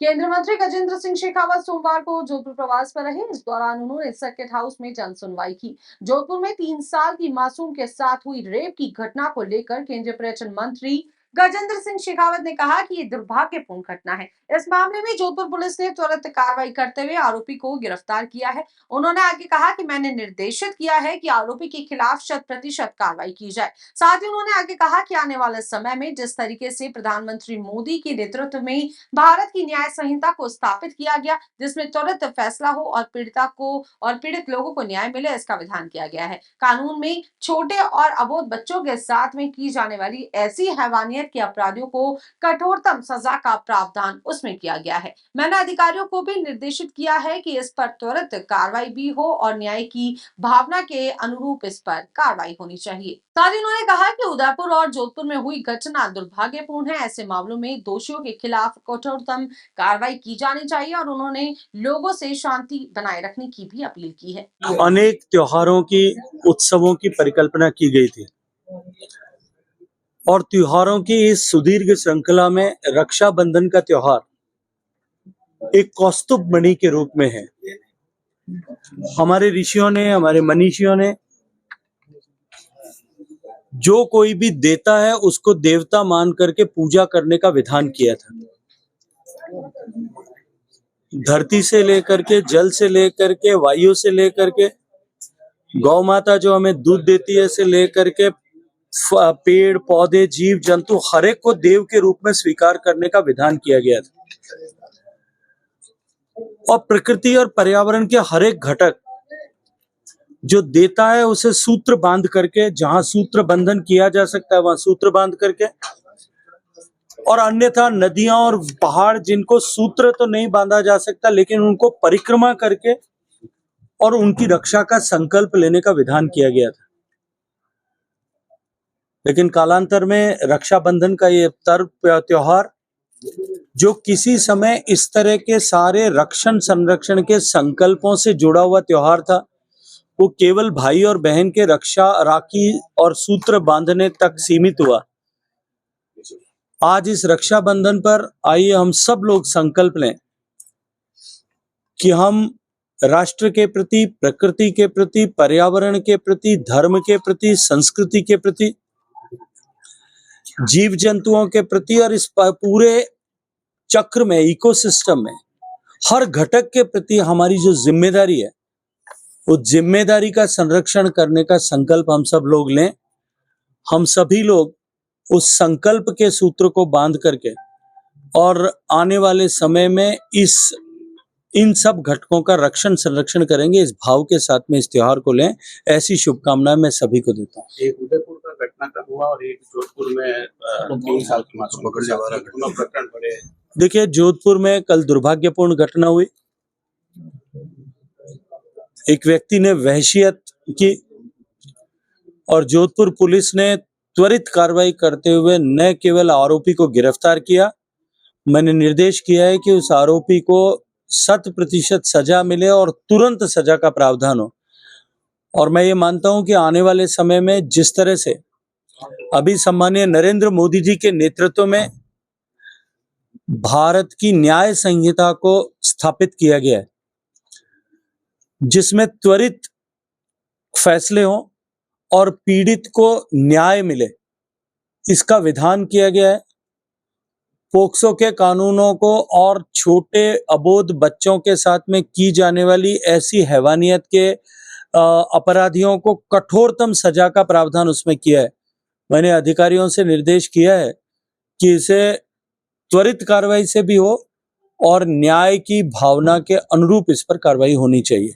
केंद्रीय मंत्री गजेंद्र सिंह शेखावत सोमवार को जोधपुर प्रवास पर रहे। इस दौरान उन्होंने सर्किट हाउस में जन सुनवाई की। जोधपुर में 3 साल की मासूम के साथ हुई रेप की घटना को लेकर केंद्रीय पर्यटन मंत्री गजेंद्र सिंह शेखावत ने कहा कि ये दुर्भाग्यपूर्ण घटना है। इस मामले में जोधपुर पुलिस ने त्वरित कार्रवाई करते हुए आरोपी को गिरफ्तार किया है। उन्होंने आगे कहा कि मैंने निर्देशित किया है कि आरोपी के खिलाफ 100% कार्रवाई की जाए। साथ ही उन्होंने आगे कहा कि आने वाले समय में जिस तरीके से प्रधानमंत्री मोदी के नेतृत्व में भारत की न्याय संहिता को स्थापित किया गया, जिसमें त्वरित फैसला हो और पीड़िता को और पीड़ित लोगों को न्याय मिले, इसका विधान किया गया है। कानून में छोटे और अबोध बच्चों के साथ में की जाने वाली ऐसी हैवानियत के अपराधियों को कठोरतम सजा का प्रावधान उसमें किया गया है। मैंने अधिकारियों को भी निर्देशित किया है कि इस पर त्वरित कार्रवाई भी हो और न्याय की भावना के अनुरूप इस पर कार्रवाई होनी चाहिए। साथ ही उन्होंने कहा कि उदयपुर और जोधपुर में हुई घटना दुर्भाग्यपूर्ण है। ऐसे मामलों में दोषियों के खिलाफ कठोरतम कार्रवाई की जानी चाहिए और उन्होंने लोगों से शांति बनाए रखने की भी अपील की है। अनेक त्योहारों की, उत्सवों की परिकल्पना की गई थी और त्योहारों की इस सुदीर्घ श्रृंखला में रक्षाबंधन का त्योहार एक कौस्तुभ मणि के रूप में है। हमारे ऋषियों ने, हमारे मनीषियों ने जो कोई भी देता है उसको देवता मान करके पूजा करने का विधान किया था। धरती से लेकर के, जल से लेकर के, वायु से लेकर के, गौ माता जो हमें दूध देती है से लेकर के पेड़ पौधे, जीव जंतु, हर एक को देव के रूप में स्वीकार करने का विधान किया गया था। और प्रकृति और पर्यावरण के हर एक घटक जो देता है उसे सूत्र बांध करके, जहां सूत्र बंधन किया जा सकता है वहां सूत्र बांध करके, और अन्यथा नदियां और पहाड़ जिनको सूत्र तो नहीं बांधा जा सकता लेकिन उनको परिक्रमा करके और उनकी रक्षा का संकल्प लेने का विधान किया गया था। लेकिन कालांतर में रक्षाबंधन का ये त्योहार जो किसी समय इस तरह के सारे रक्षण संरक्षण के संकल्पों से जुड़ा हुआ त्योहार था, वो केवल भाई और बहन के रक्षा, राखी और सूत्र बांधने तक सीमित हुआ। आज इस रक्षाबंधन पर आइए हम सब लोग संकल्प लें कि हम राष्ट्र के प्रति, प्रकृति के प्रति, पर्यावरण के प्रति, धर्म के प्रति, संस्कृति के प्रति, जीव जंतुओं के प्रति और इस पूरे चक्र में, इकोसिस्टम में हर घटक के प्रति हमारी जो जिम्मेदारी है, उस जिम्मेदारी का संरक्षण करने का संकल्प हम सब लोग लें। हम सभी लोग उस संकल्प के सूत्र को बांध करके और आने वाले समय में इन सब घटकों का रक्षण संरक्षण करेंगे। इस भाव के साथ में इस त्योहार को लें, ऐसी शुभकामनाएं मैं सभी को देता हूँ। एक उदयपुर का घटना का हुआ और एक जोधपुर में 3 साल की मासूम प्रकरण बड़े। देखिए, जोधपुर में कल दुर्भाग्यपूर्ण घटना हुई। एक व्यक्ति ने वहशियत की और जोधपुर पुलिस ने त्वरित कार्रवाई करते हुए न केवल आरोपी को गिरफ्तार किया, मैंने निर्देश किया है कि उस आरोपी को 100% सजा मिले और तुरंत सजा का प्रावधान हो। और मैं ये मानता हूं कि आने वाले समय में जिस तरह से अभी सम्मानीय नरेंद्र मोदी जी के नेतृत्व में भारत की न्याय संहिता को स्थापित किया गया है, जिसमें त्वरित फैसले हों और पीड़ित को न्याय मिले, इसका विधान किया गया है। पोक्सो के कानूनों को और छोटे अबोध बच्चों के साथ में की जाने वाली ऐसी हैवानियत के अपराधियों को कठोरतम सजा का प्रावधान उसमें किया है। मैंने अधिकारियों से निर्देश किया है कि इसे त्वरित कार्रवाई से भी हो और न्याय की भावना के अनुरूप इस पर कार्रवाई होनी चाहिए।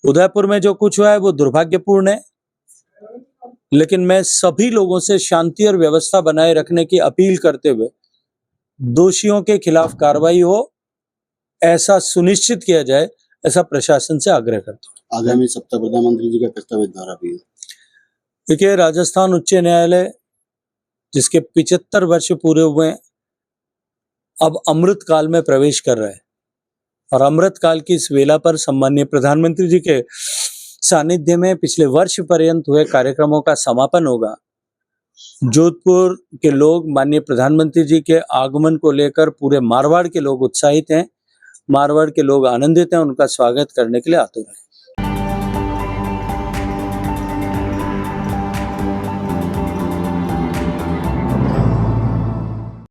उदयपुर में जो कुछ हुआ है वो दुर्भाग्यपूर्ण है, लेकिन मैं सभी लोगों से शांति और व्यवस्था बनाए रखने की अपील करते हुए दोषियों के खिलाफ कार्रवाई हो, ऐसा सुनिश्चित किया जाए, ऐसा प्रशासन से आग्रह करता हूँ। आगामी सप्ताह प्रधानमंत्री जी का प्रस्तावित दौरा भी है। देखिए, राजस्थान उच्च न्यायालय जिसके 75 वर्ष पूरे हुए हैं, अब अमृत काल में प्रवेश कर रहा है और अमृत काल की इस वेला पर सम्मानीय प्रधानमंत्री जी के सानिध्य में पिछले वर्ष पर्यंत हुए कार्यक्रमों का समापन होगा जोधपुर के लोग माननीय प्रधानमंत्री जी के आगमन को लेकर पूरे मारवाड़ के लोग उत्साहित हैं। मारवाड़ के लोग आनंदित हैं, उनका स्वागत करने के लिए आतुर हैं।